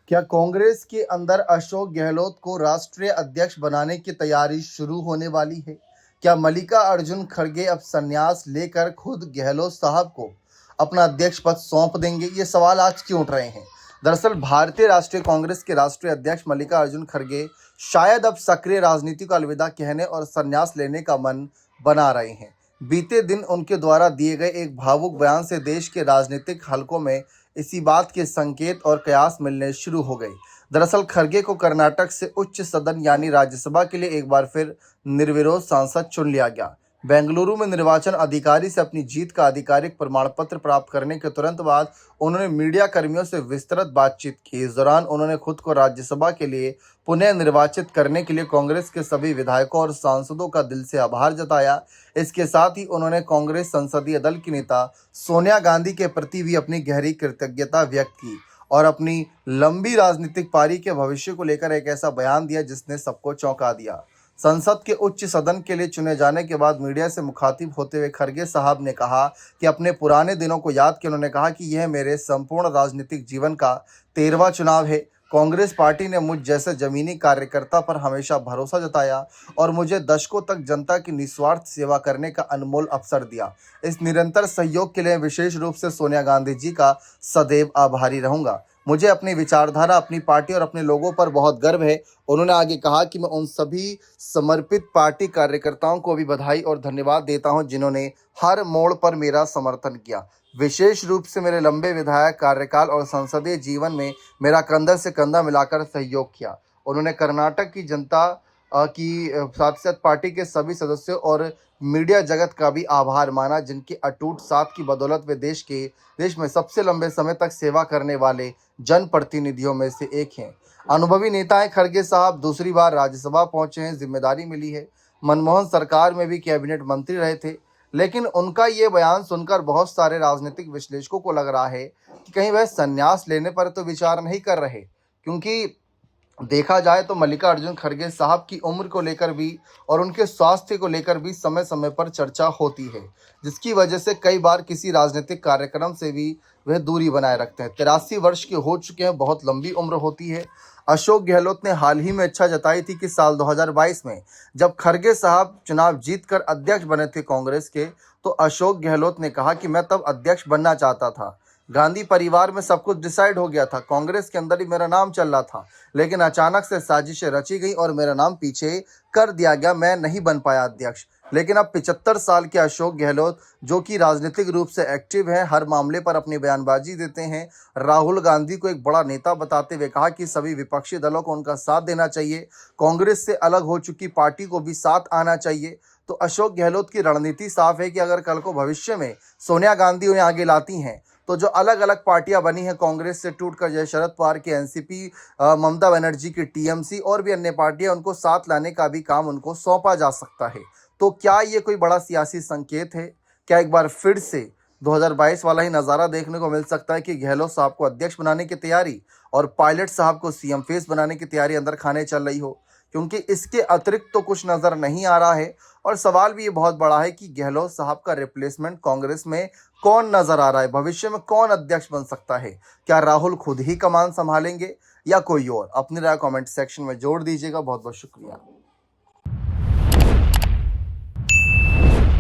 क्या कांग्रेस के अंदर अशोक गहलोत को राष्ट्रीय अध्यक्ष बनाने की तैयारी शुरू होने वाली है? क्या मल्लिकार्जुन खड़गे अब संन्यास लेकर खुद गहलोत साहब को अपना अध्यक्ष पद सौंप देंगे? ये सवाल आज क्यों उठ रहे हैं? दरअसल भारतीय राष्ट्रीय कांग्रेस के राष्ट्रीय अध्यक्ष मल्लिकार्जुन खड़गे शायद अब सक्रिय राजनीति को अलविदा कहने और संन्यास लेने का मन बना रहे हैं। बीते दिन उनके द्वारा दिए गए एक भावुक बयान से देश के राजनीतिक हलकों में इसी बात के संकेत और कयास मिलने शुरू हो गए। दरअसल खड़गे को कर्नाटक से उच्च सदन यानी राज्यसभा के लिए एक बार फिर निर्विरोध सांसद चुन लिया गया। बेंगलुरु में निर्वाचन अधिकारी से अपनी जीत का आधिकारिक प्रमाण पत्र प्राप्त करने के तुरंत बाद उन्होंने मीडिया कर्मियों से विस्तृत बातचीत की। इस दौरान उन्होंने खुद को राज्यसभा के लिए पुनः निर्वाचित करने के लिए कांग्रेस के सभी विधायकों और सांसदों का दिल से आभार जताया। इसके साथ ही उन्होंने कांग्रेस संसदीय दल की नेता सोनिया गांधी के प्रति भी अपनी गहरी कृतज्ञता व्यक्त की और अपनी लंबी राजनीतिक पारी के भविष्य को लेकर एक ऐसा बयान दिया जिसने सबको चौंका दिया। संसद के उच्च सदन के लिए चुने जाने के बाद मीडिया से मुखातिब होते हुए खड़गे साहब ने कहा कि अपने पुराने दिनों को याद किया। उन्होंने कहा कि यह मेरे संपूर्ण राजनीतिक जीवन का 13वां चुनाव है। कांग्रेस पार्टी ने मुझ जैसे जमीनी कार्यकर्ता पर हमेशा भरोसा जताया और मुझे दशकों तक जनता की निस्वार्थ सेवा करने का अनमोल अवसर दिया। इस निरंतर सहयोग के लिए विशेष रूप से सोनिया गांधी जी का सदैव आभारी रहूंगा। मुझे अपनी विचारधारा, अपनी पार्टी और अपने लोगों पर बहुत गर्व है। उन्होंने आगे कहा कि मैं उन सभी समर्पित पार्टी कार्यकर्ताओं को भी बधाई और धन्यवाद देता हूं जिन्होंने हर मोड़ पर मेरा समर्थन किया। विशेष रूप से मेरे लंबे विधायक कार्यकाल और संसदीय जीवन में मेरा कंधा से कंधा मिलाकर सहयोग किया। उन्होंने कर्नाटक की जनता की साथ साथ पार्टी के सभी सदस्यों और मीडिया जगत का भी आभार माना जिनकी अटूट साथ की बदौलत वे देश में सबसे लंबे समय तक सेवा करने वाले जनप्रतिनिधियों में से एक हैं। अनुभवी नेता हैं खड़गे साहब, दूसरी बार राज्यसभा पहुंचे हैं, जिम्मेदारी मिली है। मनमोहन सरकार में भी कैबिनेट मंत्री रहे थे, लेकिन उनका ये बयान सुनकर बहुत सारे राजनीतिक विश्लेषकों को लग रहा है कि कहीं वह संन्यास लेने पर तो विचार नहीं कर रहे, क्योंकि देखा जाए तो मल्लिकार्जुन खड़गे साहब की उम्र को लेकर भी और उनके स्वास्थ्य को लेकर भी समय समय पर चर्चा होती है, जिसकी वजह से कई बार किसी राजनीतिक कार्यक्रम से भी वह दूरी बनाए रखते हैं। 83 वर्ष के हो चुके हैं, बहुत लंबी उम्र होती है। अशोक गहलोत ने हाल ही में इच्छा जताई थी कि साल 2022 में जब खड़गे साहब चुनाव जीतकर अध्यक्ष बने थे कांग्रेस के, तो अशोक गहलोत ने कहा कि मैं तब अध्यक्ष बनना चाहता था। गांधी परिवार में सब कुछ डिसाइड हो गया था, कांग्रेस के अंदर ही मेरा नाम चल रहा था, लेकिन अचानक से साजिशें रची गई और मेरा नाम पीछे कर दिया गया। मैं नहीं बन पाया अध्यक्ष। लेकिन अब 75 साल के अशोक गहलोत, जो कि राजनीतिक रूप से एक्टिव हैं, हर मामले पर अपनी बयानबाजी देते हैं, राहुल गांधी को एक बड़ा नेता बताते हुए कहा कि सभी विपक्षी दलों को उनका साथ देना चाहिए, कांग्रेस से अलग हो चुकी पार्टी को भी साथ आना चाहिए। तो अशोक गहलोत की रणनीति साफ है कि अगर कल को भविष्य में सोनिया गांधी उन्हें आगे लाती हैं, तो जो अलग अलग पार्टियां बनी हैं कांग्रेस से टूटकर, जैसे शरद पवार की एनसीपी, ममता बनर्जी की टीएमसी और भी अन्य पार्टियां, उनको साथ लाने का भी काम उनको सौंपा जा सकता है। तो क्या ये कोई बड़ा सियासी संकेत है? क्या एक बार फिर से 2022 वाला ही नज़ारा देखने को मिल सकता है कि गहलोत साहब को अध्यक्ष बनाने की तैयारी और पायलट साहब को सीएम फेस बनाने की तैयारी अंदर खाने चल रही हो? क्योंकि इसके अतिरिक्त तो कुछ नज़र नहीं आ रहा है। और सवाल भी ये बहुत बड़ा है कि गहलोत साहब का रिप्लेसमेंट कांग्रेस में कौन नजर आ रहा है? भविष्य में कौन अध्यक्ष बन सकता है? क्या राहुल खुद ही कमान संभालेंगे या कोई और? अपनी राय कमेंट सेक्शन में जोड़ दीजिएगा। बहुत बहुत शुक्रिया।